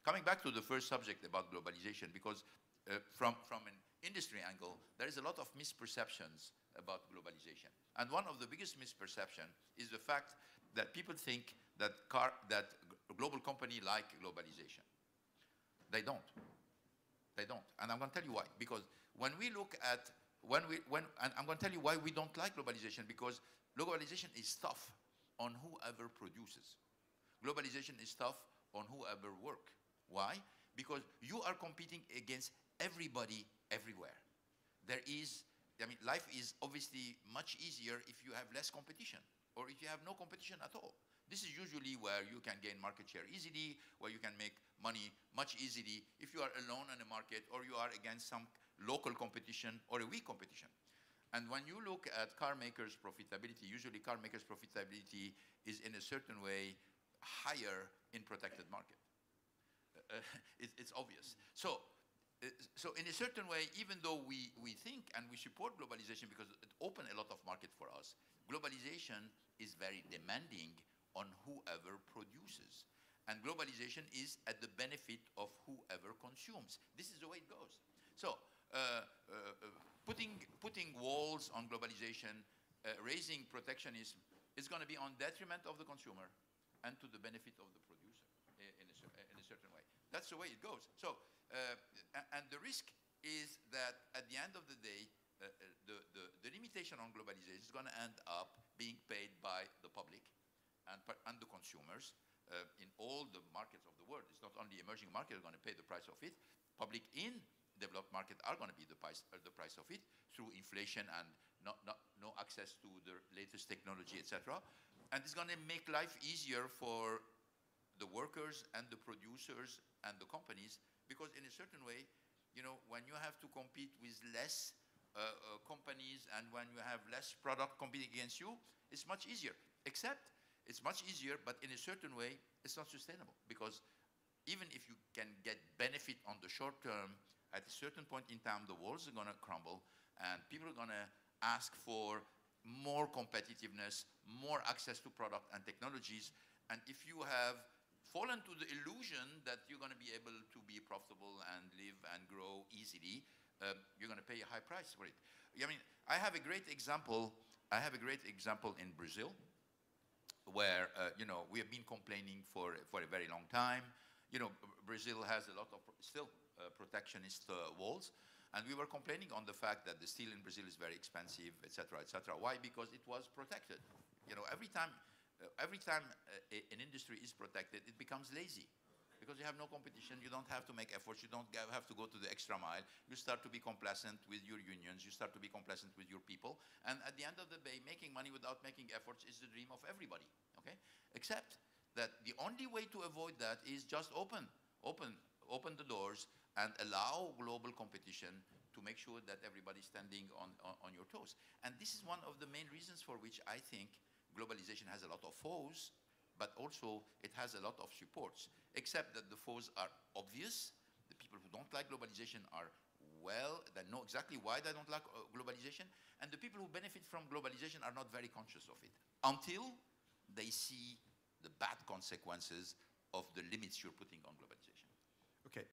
coming back to the first subject about globalization, because from an industry angle, there is a lot of misperceptions about globalization. And one of the biggest misperceptions is the fact that people think that a global company like globalization. They don't. They don't. And I'm going to tell you why. Because when we look at, and I'm going to tell you why we don't like globalization, because globalization is tough on whoever produces. Globalization is tough on whoever works. Why? Because you are competing against everybody everywhere. There is, I mean, life is obviously much easier if you have less competition, or if you have no competition at all. This is usually where you can gain market share easily, where you can make money much easily if you are alone in a market, or you are against some local competition or a weak competition. And when you look at car makers' profitability, usually car makers' profitability is in a certain way higher in protected market. It's obvious. So in a certain way, even though we think and we support globalization because it opens a lot of market for us, globalization is very demanding on whoever produces. And globalization is at the benefit of whoever consumes. This is the way it goes. So putting walls on globalization, raising protectionism is going to be on detriment of the consumer and to the benefit of the producer in a certain way. That's the way it goes. So, and the risk is that at the end of the day, the limitation on globalization is going to end up being paid by the public and the consumers in all the markets of the world. It's not only emerging markets are going to pay the price of it. Public in developed markets are going to be the price of it through inflation and no access to the latest technology, etc. And it's going to make life easier for the workers and the producers and the companies, because in a certain way, you know, when you have to compete with less companies and when you have less product competing against you, it's much easier. Except it's much easier, but in a certain way, it's not sustainable, because even if you can get benefit on the short term, at a certain point in time, the walls are going to crumble, and people are going to ask for more competitiveness, more access to product and technologies. And if you have fallen to the illusion that you're going to be able to be profitable and live and grow easily, you're going to pay a high price for it. I mean, I have a great example. I have a great example in Brazil, where you know, we have been complaining for a very long time. You know, Brazil has a lot of still protectionist walls, and we were complaining on the fact that the steel in Brazil is very expensive, etc., etc. Why? Because it was protected. You know, every time an industry is protected, it becomes lazy, because you have no competition. You don't have to make efforts. You don't have to go to the extra mile. You start to be complacent with your unions. You start to be complacent with your people. And at the end of the day, making money without making efforts is the dream of everybody. Okay? Except that the only way to avoid that is just open the doors and allow global competition to make sure that everybody's standing on your toes. And this is one of the main reasons for which I think globalization has a lot of foes, but also it has a lot of supports, except that the foes are obvious. The people who don't like globalization are, well, they know exactly why they don't like globalization, and the people who benefit from globalization are not very conscious of it until they see the bad consequences of the limits you're putting on globalization.